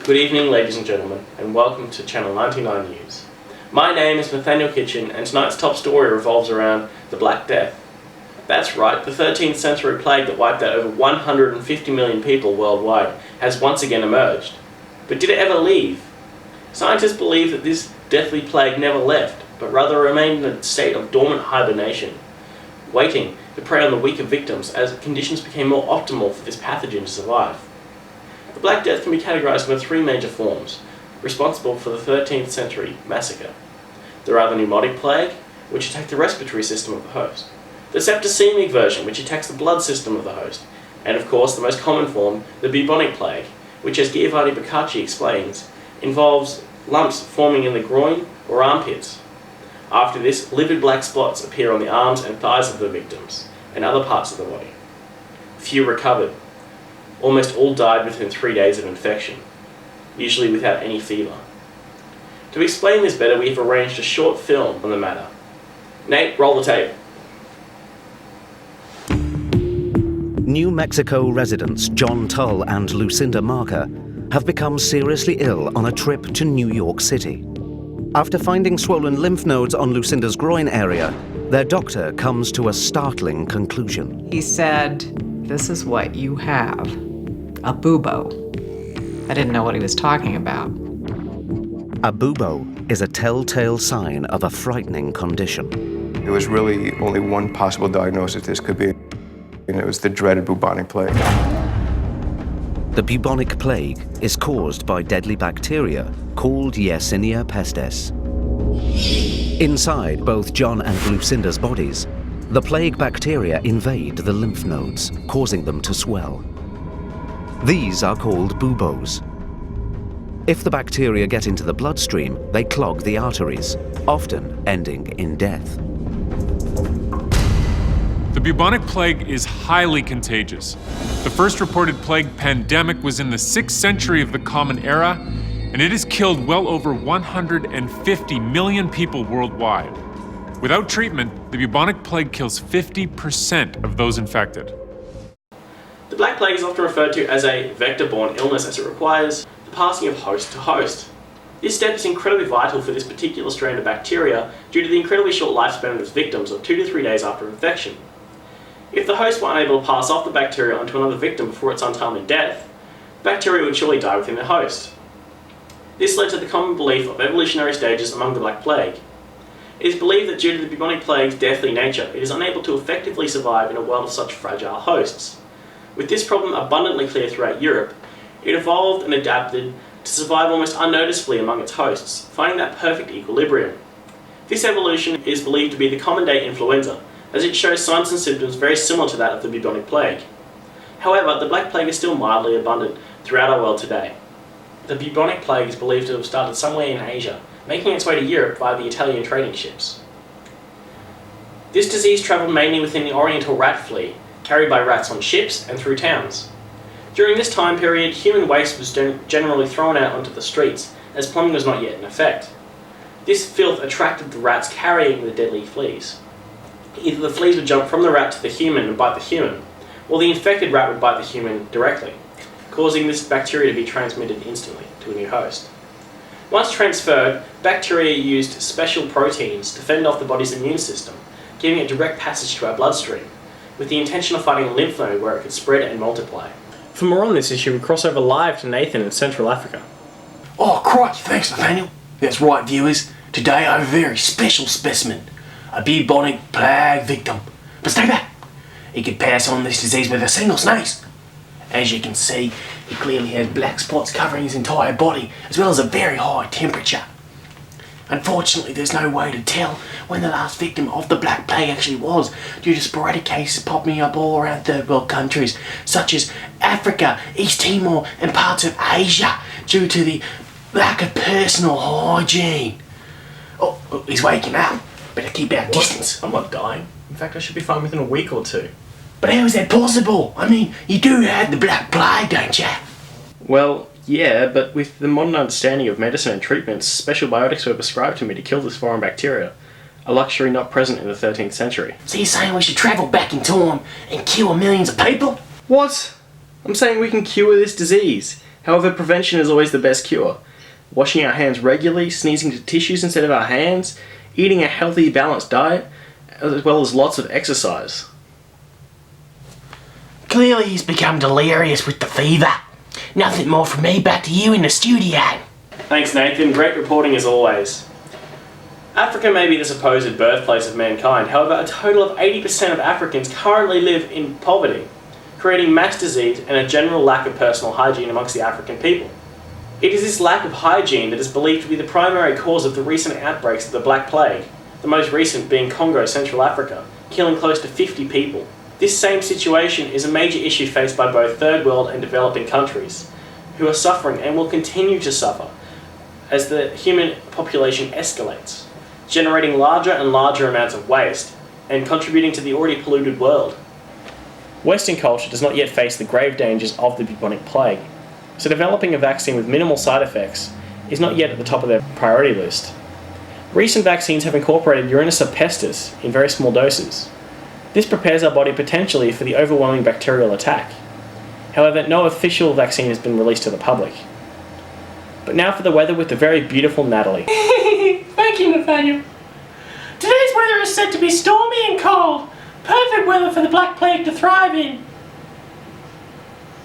Good evening, ladies and gentlemen, and welcome to Channel 99 News. My name is Nathaniel Kitchen, and tonight's top story revolves around the Black Death. That's right, the 13th century plague that wiped out over 150 million people worldwide has once again emerged. But did it ever leave? Scientists believe that this deathly plague never left, but rather remained in a state of dormant hibernation, waiting to prey on the weaker victims as conditions became more optimal for this pathogen to survive. The Black Death can be categorized into three major forms, responsible for the 13th century massacre. There are the pneumotic plague, which attacked the respiratory system of the host, the septicemic version, which attacks the blood system of the host, and of course the most common form, the bubonic plague, which, as Giovanni Boccaccio explains, involves lumps forming in the groin or armpits. After this, livid black spots appear on the arms and thighs of the victims, and other parts of the body. Few recovered. Almost all died within 3 days of infection, usually without any fever. To explain this better, we have arranged a short film on the matter. Nate, roll the tape. New Mexico residents John Tull and Lucinda Marker have become seriously ill on a trip to New York City. After finding swollen lymph nodes on Lucinda's groin area, their doctor comes to a startling conclusion. He said, "This is what you have. A bubo." I didn't know what he was talking about. A bubo is a telltale sign of a frightening condition. There was really only one possible diagnosis this could be, and it was the dreaded bubonic plague. The bubonic plague is caused by deadly bacteria called Yersinia pestis. Inside both John and Lucinda's bodies, the plague bacteria invade the lymph nodes, causing them to swell. These are called buboes. If the bacteria get into the bloodstream, they clog the arteries, often ending in death. The bubonic plague is highly contagious. The first reported plague pandemic was in the 6th century of the Common Era, and it has killed well over 150 million people worldwide. Without treatment, the bubonic plague kills 50% of those infected. The Black Plague is often referred to as a vector-borne illness as it requires the passing of host to host. This step is incredibly vital for this particular strain of bacteria due to the incredibly short lifespan of its victims of 2 to 3 days after infection. If the host were unable to pass off the bacteria onto another victim before its untimely death, the bacteria would surely die within the host. This led to the common belief of evolutionary stages among the Black Plague. It is believed that due to the bubonic plague's deathly nature, it is unable to effectively survive in a world of such fragile hosts. With this problem abundantly clear throughout Europe, it evolved and adapted to survive almost unnoticeably among its hosts, finding that perfect equilibrium. This evolution is believed to be the common-day influenza, as it shows signs and symptoms very similar to that of the bubonic plague. However, the Black Plague is still mildly abundant throughout our world today. The bubonic plague is believed to have started somewhere in Asia, making its way to Europe via the Italian trading ships. This disease travelled mainly within the oriental rat flea, carried by rats on ships and through towns. During this time period, human waste was generally thrown out onto the streets, as plumbing was not yet in effect. This filth attracted the rats carrying the deadly fleas. Either the fleas would jump from the rat to the human and bite the human, or the infected rat would bite the human directly, causing this bacteria to be transmitted instantly to a new host. Once transferred, bacteria used special proteins to fend off the body's immune system, giving it direct passage to our bloodstream, with the intention of finding a lymph node where it could spread and multiply. For more on this issue, we cross over live to Nathan in Central Africa. Oh, crikey, thanks, Nathaniel. That's right, viewers. Today I have a very special specimen, a bubonic plague victim. But stay back. He could pass on this disease with a single sneeze. As you can see, he clearly has black spots covering his entire body, as well as a very high temperature. Unfortunately, there's no way to tell when the last victim of the Black Plague actually was, due to sporadic cases popping up all around third world countries, such as Africa, East Timor, and parts of Asia, due to the lack of personal hygiene. Oh, he's waking up. Better keep our distance. I'm not dying. In fact, I should be fine within a week or two. But how is that possible? I mean, you do have the Black Plague, don't you? Well, yeah, but with the modern understanding of medicine and treatments, special biotics were prescribed to me to kill this foreign bacteria, a luxury not present in the 13th century. So you're saying we should travel back in time and cure millions of people? What? I'm saying we can cure this disease. However, prevention is always the best cure. Washing our hands regularly, sneezing to tissues instead of our hands, eating a healthy, balanced diet, as well as lots of exercise. Clearly he's become delirious with the fever. Nothing more from me, back to you in the studio. Thanks, Nathan. Great reporting as always. Africa may be the supposed birthplace of mankind. However, a total of 80% of Africans currently live in poverty, creating mass disease and a general lack of personal hygiene amongst the African people. It is this lack of hygiene that is believed to be the primary cause of the recent outbreaks of the Black Plague, the most recent being Congo, Central Africa, killing close to 50 people. This same situation is a major issue faced by both third world and developing countries, who are suffering and will continue to suffer as the human population escalates, generating larger and larger amounts of waste and contributing to the already polluted world. Western culture does not yet face the grave dangers of the bubonic plague, so developing a vaccine with minimal side effects is not yet at the top of their priority list. Recent vaccines have incorporated Uranus pestis in very small doses. This prepares our body potentially for the overwhelming bacterial attack. However, no official vaccine has been released to the public. But now for the weather with the very beautiful Natalie. Thank you, Nathaniel. Today's weather is said to be stormy and cold. Perfect weather for the Black Plague to thrive in.